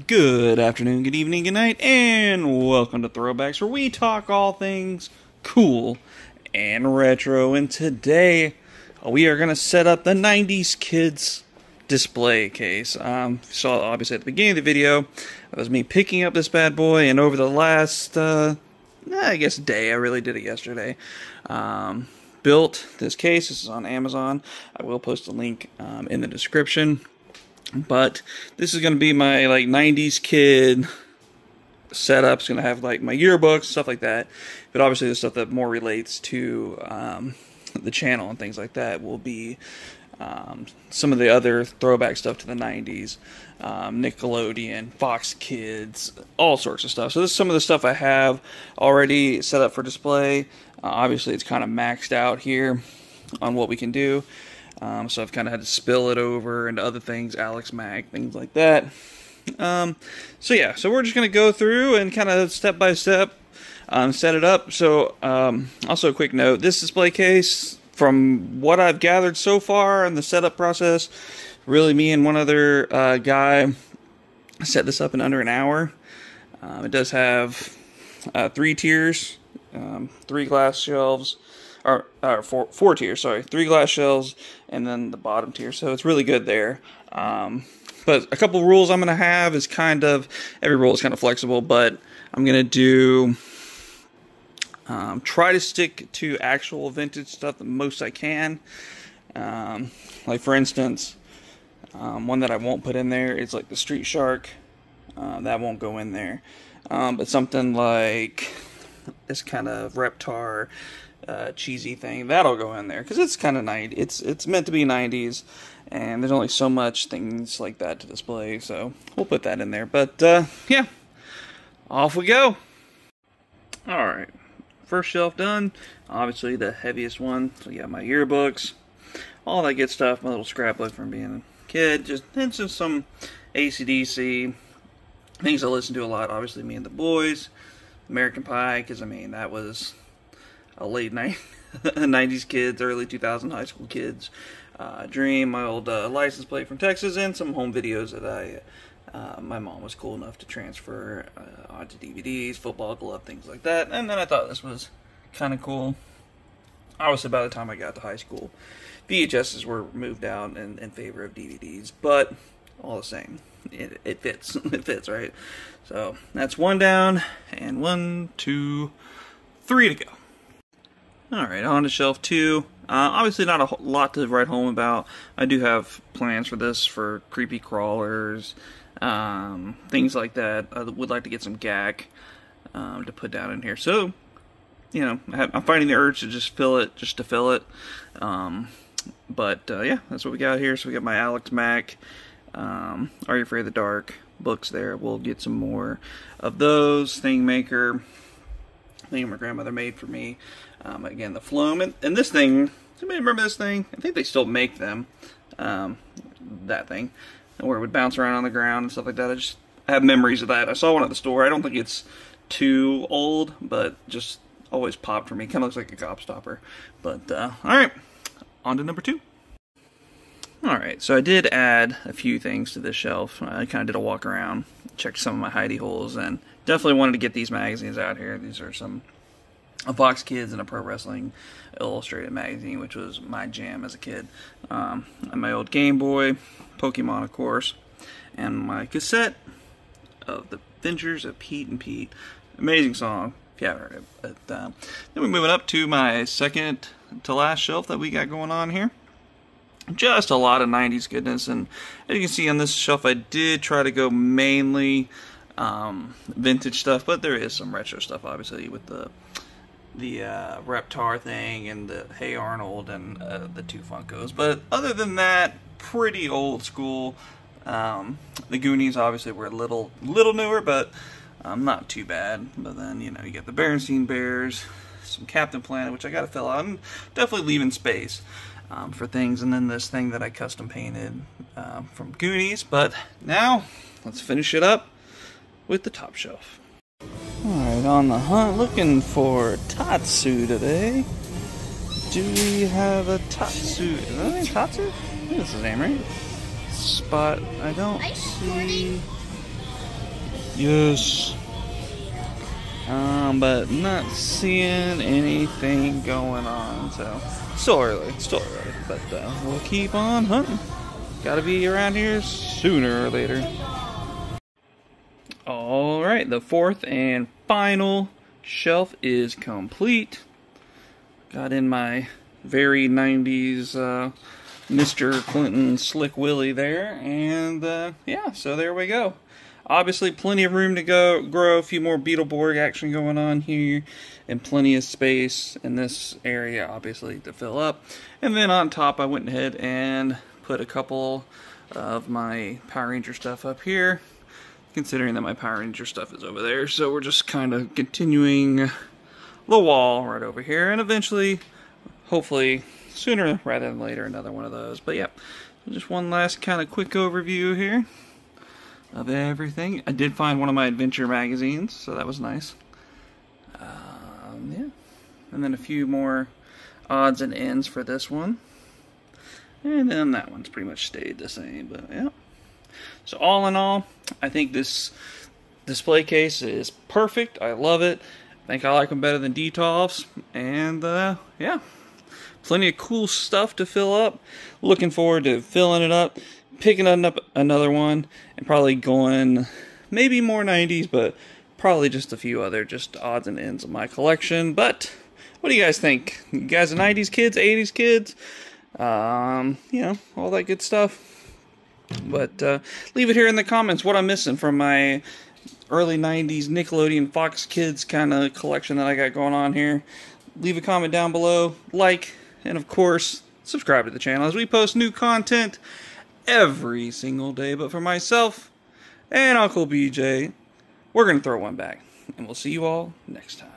Good afternoon, good evening, good night, and welcome to Throwbacks, where we talk all things cool and retro. And today, we are going to set up the 90s Kids display case. Saw obviously at the beginning of the video, it was me picking up this bad boy, and over the last, day, I really did it yesterday, built this case. This is on Amazon. I will post a link in the description. But this is going to be my 90s kid setup. It's going to have my yearbooks, stuff like that. But obviously the stuff that more relates to the channel and things like that will be some of the other throwback stuff to the 90s. Nickelodeon, Fox Kids, all sorts of stuff. So this is some of the stuff I have already set up for display. Obviously it's kind of maxed out here on what we can do. So I've kind of had to spill it over into other things, Alex Mack, things like that. So we're just going to go through and kind of step by step set it up. So also a quick note, this display case, from what I've gathered so far in the setup process, really me and one other guy set this up in under an hour. It does have 3 tiers, 3 glass shelves. Or four tiers, sorry. 3 glass shelves, and then the bottom tier. So it's really good there. But a couple rules I'm going to have is every rule is kind of flexible, but I'm going to do, try to stick to actual vintage stuff the most I can. Like for instance, one that I won't put in there is like the Street Shark. That won't go in there. But something like this kind of Reptar, cheesy thing, that'll go in there because it's kind of 90s. It's meant to be 90s, and there's only so much things like that to display, so we'll put that in there. But yeah, off we go. All right, first shelf done. Obviously the heaviest one. So yeah, my yearbooks, all that good stuff. My little scrapbook from being a kid. Just some AC/DC things I listen to a lot. Obviously, Me and the Boys, American Pie, because I mean that was a late 90s kids, early 2000 high school kids dream. My old license plate from Texas, and some home videos that my mom was cool enough to transfer onto DVDs, football glove, things like that. And then I thought this was kind of cool. Obviously, by the time I got to high school, VHSs were moved out in favor of DVDs, but all the same, it fits. It fits, right? So that's 1 down, and 1, 2, 3 to go. Alright, on to shelf 2. Obviously not a lot to write home about. I do have plans for this for creepy crawlers, things like that. I would like to get some GAC to put down in here. So, you know, I'm finding the urge to just fill it, just to fill it. Yeah, that's what we got here. So we got my Alex Mack, Are You Afraid of the Dark books there. We'll get some more of those. Thingmaker. Thing my grandmother made for me. Again, the Flume, and this thing, does anybody remember this thing? I think they still make them, that thing, where it would bounce around on the ground and stuff like that. I have memories of that. I saw one at the store. I don't think it's too old, but just always popped for me. Kind of looks like a Gobstopper. But, alright, on to number 2. Alright, so I did add a few things to this shelf. I kind of did a walk around, checked some of my hidey holes, and definitely wanted to get these magazines out here. These are a Fox Kids and a Pro Wrestling Illustrated magazine, which was my jam as a kid. And my old Game Boy, Pokemon, of course, and my cassette of The Adventures of Pete and Pete. Amazing song, if you haven't heard it. But, then we're moving up to my second to last shelf that we got going on here. Just a lot of 90s goodness, and as you can see on this shelf, I did try to go mainly vintage stuff, but there is some retro stuff, obviously, with the Reptar thing and the Hey Arnold and the 2 Funkos. But other than that, pretty old school. The Goonies obviously were a little newer, but not too bad. But then, you know, you get the Berenstein Bears, some Captain Planet, which I got to fill out. I'm definitely leaving space for things, and then this thing that I custom painted from Goonies. But now, let's finish it up with the top shelf. Alright, on the hunt, looking for Tatsu today. Do we have a Tatsu? Is that a Tatsu? I think that's his name, right? Spot. I don't see. Yes. But not seeing anything going on, so still early, but we'll keep on hunting. Gotta be around here sooner or later. Alright, the fourth and final shelf is complete. Got in my very 90s Mr. Clinton Slick Willie there, and yeah, so there we go. Obviously, plenty of room to grow a few more Beetleborg action going on here, and plenty of space in this area, obviously, to fill up. And then on top, I went ahead and put a couple of my Power Ranger stuff up here, considering that my Power Ranger stuff is over there. So we're just kind of continuing the wall right over here, and eventually, hopefully, sooner rather than later, another one of those. But yeah, just one last kind of quick overview here of everything. I did find one of my adventure magazines, so that was nice. Yeah, and then a few more odds and ends for this one, and then that one's pretty much stayed the same. But yeah, so all in all, I think this display case is perfect. I love it. I think I like them better than Detolf's, and yeah, plenty of cool stuff to fill up. Looking forward to filling it up, picking up another one, and probably going maybe more 90s, but probably just a few other just odds and ends of my collection. But what do you guys think? You guys are 90s kids, 80s kids? You know, all that good stuff. But leave it here in the comments what I'm missing from my early 90s Nickelodeon Fox Kids kind of collection that I got going on here. Leave a comment down below, like, and of course, subscribe to the channel as we post new content every single day. But for myself and Uncle BJ, we're going to throw one back, and we'll see you all next time.